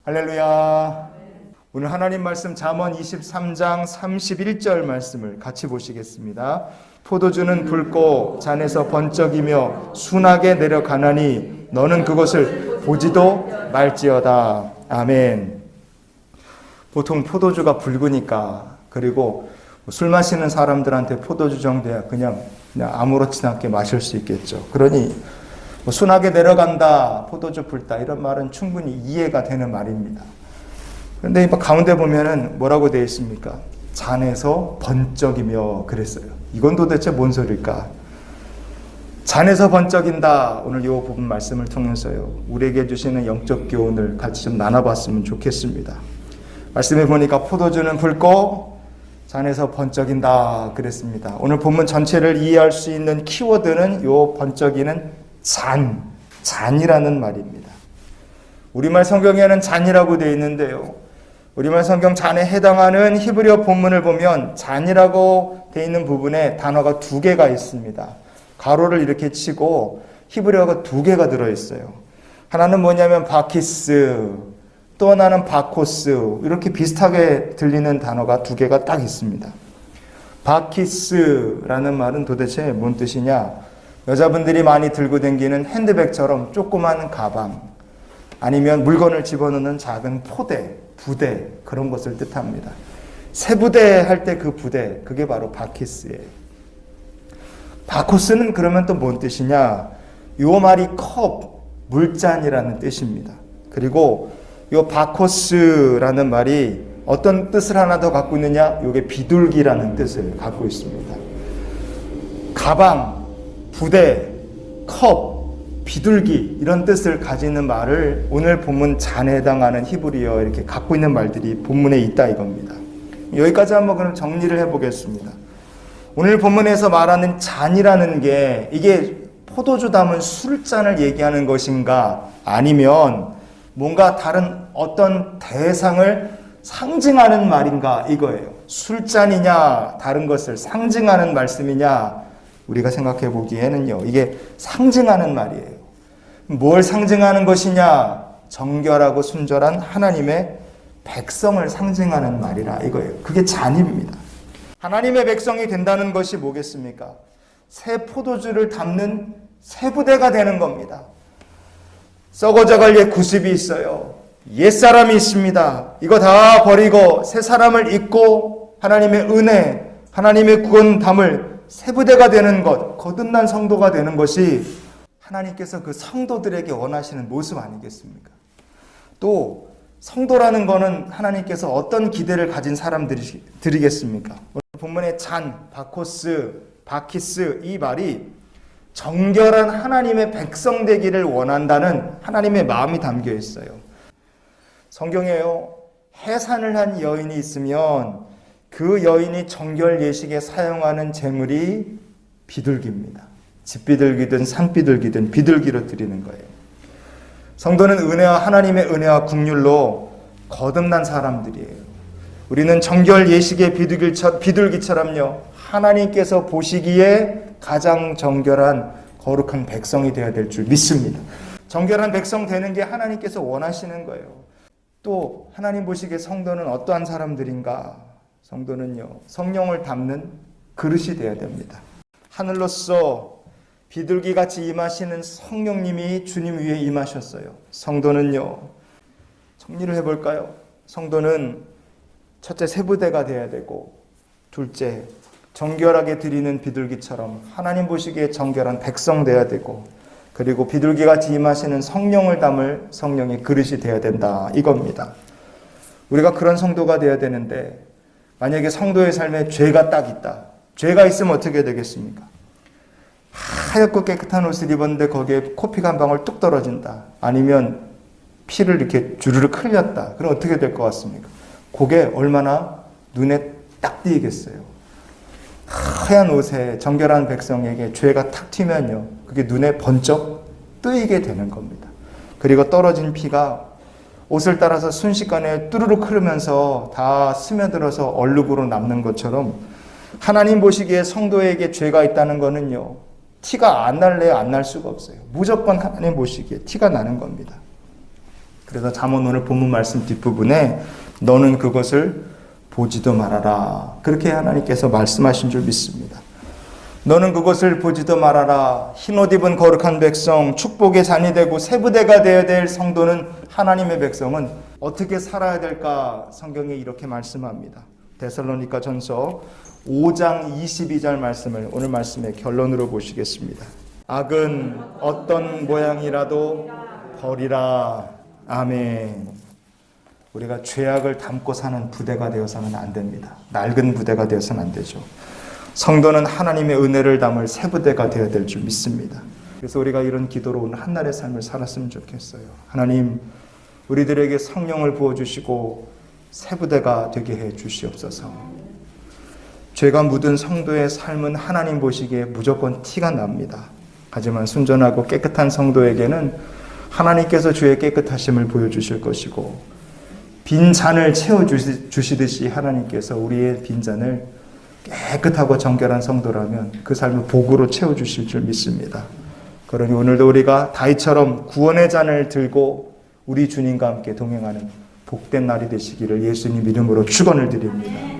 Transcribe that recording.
할렐루야. 오늘 하나님 말씀 잠언 23장 31절 말씀을 같이 보시겠습니다. 포도주는 붉고 잔에서 번쩍이며 순하게 내려가나니 너는 그것을 보지도 말지어다. 아멘. 보통 포도주가 붉으니까, 그리고 술 마시는 사람들한테 포도주 정도야 그냥 아무렇지 않게 마실 수 있겠죠. 그러니 순하게 내려간다, 포도주 붉다, 이런 말은 충분히 이해가 되는 말입니다. 그런데 가운데 보면은 뭐라고 되어 있습니까? 잔에서 번쩍이며 그랬어요. 이건 도대체 뭔 소리일까? 잔에서 번쩍인다. 오늘 이 부분 말씀을 통해서요, 우리에게 주시는 영적 교훈을 같이 좀 나눠봤으면 좋겠습니다. 말씀해 보니까 포도주는 붉고 잔에서 번쩍인다 그랬습니다. 오늘 본문 전체를 이해할 수 있는 키워드는 요 번쩍이는 잔이라는 말입니다. 우리말 성경에는 잔이라고 되어 있는데요, 우리말 성경 잔에 해당하는 히브리어 본문을 보면 잔이라고 되어 있는 부분에 단어가 두 개가 있습니다. 가로를 이렇게 치고 히브리어가 두 개가 들어있어요. 하나는 뭐냐면 바키스, 또 하나는 바코스, 이렇게 비슷하게 들리는 단어가 두 개가 딱 있습니다. 바키스라는 말은 도대체 뭔 뜻이냐? 여자분들이 많이 들고 다니는 핸드백처럼 조그만 가방, 아니면 물건을 집어넣는 작은 포대, 부대, 그런 것을 뜻합니다. 세 부대 할 때 그 부대, 그게 바로 바키스예요. 바코스는 그러면 또 뭔 뜻이냐? 요 말이 컵, 물잔이라는 뜻입니다. 그리고 요 바코스라는 말이 어떤 뜻을 하나 더 갖고 있느냐? 요게 비둘기라는 뜻을 갖고 있습니다. 가방, 부대, 컵, 비둘기, 이런 뜻을 가지는 말을 오늘 본문 잔에 해당하는 히브리어 이렇게 갖고 있는 말들이 본문에 있다 이겁니다. 여기까지 한번 그럼 정리를 해보겠습니다. 오늘 본문에서 말하는 잔이라는 게 이게 포도주 담은 술잔을 얘기하는 것인가, 아니면 뭔가 다른 어떤 대상을 상징하는 말인가, 이거예요. 술잔이냐 다른 것을 상징하는 말씀이냐, 우리가 생각해 보기에는요, 이게 상징하는 말이에요. 뭘 상징하는 것이냐? 정결하고 순결한 하나님의 백성을 상징하는 말이라 이거예요. 그게 잔입니다. 하나님의 백성이 된다는 것이 뭐겠습니까? 새 포도주를 담는 새 부대가 되는 겁니다. 썩어져갈 옛 구습이 있어요. 옛사람이 있습니다. 이거 다 버리고 새 사람을 입고 하나님의 은혜, 하나님의 구원 담을 새 부대가 되는 것, 거듭난 성도가 되는 것이 하나님께서 그 성도들에게 원하시는 모습 아니겠습니까? 또 성도라는 것은 하나님께서 어떤 기대를 가진 사람들이겠습니까? 오늘 본문의 잔, 바코스, 바키스, 이 말이 정결한 하나님의 백성 되기를 원한다는 하나님의 마음이 담겨 있어요. 성경에요, 해산을 한 여인이 있으면 그 여인이 정결 예식에 사용하는 제물이 비둘기입니다. 집비둘기든 산비둘기든 비둘기로 드리는 거예요. 성도는 은혜와 하나님의 은혜와 긍휼로 거듭난 사람들이에요. 우리는 정결 예식의 비둘기처럼요, 하나님께서 보시기에 가장 정결한 거룩한 백성이 되어야 될 줄 믿습니다. 정결한 백성 되는 게 하나님께서 원하시는 거예요. 또 하나님 보시기에 성도는 어떠한 사람들인가? 성도는요, 성령을 담는 그릇이 되어야 됩니다. 하늘로서 비둘기같이 임하시는 성령님이 주님 위에 임하셨어요. 성도는요, 정리를 해볼까요? 성도는 첫째 세부대가 되어야 되고, 둘째 정결하게 드리는 비둘기처럼 하나님 보시기에 정결한 백성 되어야 되고, 그리고 비둘기같이 임하시는 성령을 담을 성령의 그릇이 되어야 된다 이겁니다. 우리가 그런 성도가 되어야 되는데, 만약에 성도의 삶에 죄가 딱 있다. 죄가 있으면 어떻게 되겠습니까? 하얗고 깨끗한 옷을 입었는데 거기에 코피가 한 방울 뚝 떨어진다. 아니면 피를 이렇게 주르륵 흘렸다. 그럼 어떻게 될 것 같습니까? 그게 얼마나 눈에 딱 띄겠어요. 하얀 옷에 정결한 백성에게 죄가 탁 튀면요, 그게 눈에 번쩍 뜨이게 되는 겁니다. 그리고 떨어진 피가 옷을 따라서 순식간에 뚜루룩 흐르면서 다 스며들어서 얼룩으로 남는 것처럼, 하나님 보시기에 성도에게 죄가 있다는 거는요, 티가 안 날래야 안 날 수가 없어요. 무조건 하나님 보시기에 티가 나는 겁니다. 그래서 잠언 오늘 본문 말씀 뒷부분에 너는 그것을 보지도 말아라. 그렇게 하나님께서 말씀하신 줄 믿습니다. 너는 그것을 보지도 말아라. 흰옷 입은 거룩한 백성, 축복의 잔이 되고 세부대가 되어야 될 성도는 하나님의 백성은 어떻게 살아야 될까? 성경에 이렇게 말씀합니다. 데살로니가 전서 5장 22절 말씀을 오늘 말씀의 결론으로 보시겠습니다. 악은 어떤 모양이라도 버리라. 아멘. 우리가 죄악을 담고 사는 부대가 되어서는 안 됩니다. 낡은 부대가 되어서는 안 되죠. 성도는 하나님의 은혜를 담을 새 부대가 되어야 될 줄 믿습니다. 그래서 우리가 이런 기도로 오늘 한날의 삶을 살았으면 좋겠어요. 하나님, 우리들에게 성령을 부어주시고 새 부대가 되게 해 주시옵소서. 죄가 묻은 성도의 삶은 하나님 보시기에 무조건 티가 납니다. 하지만 순전하고 깨끗한 성도에게는 하나님께서 주의 깨끗하심을 보여주실 것이고 빈 잔을 채워주시듯이 하나님께서 우리의 빈 잔을 깨끗하고 정결한 성도라면 그 삶을 복으로 채워주실 줄 믿습니다. 그러니 오늘도 우리가 다윗처럼 구원의 잔을 들고 우리 주님과 함께 동행하는 복된 날이 되시기를 예수님 이름으로 축원을 드립니다.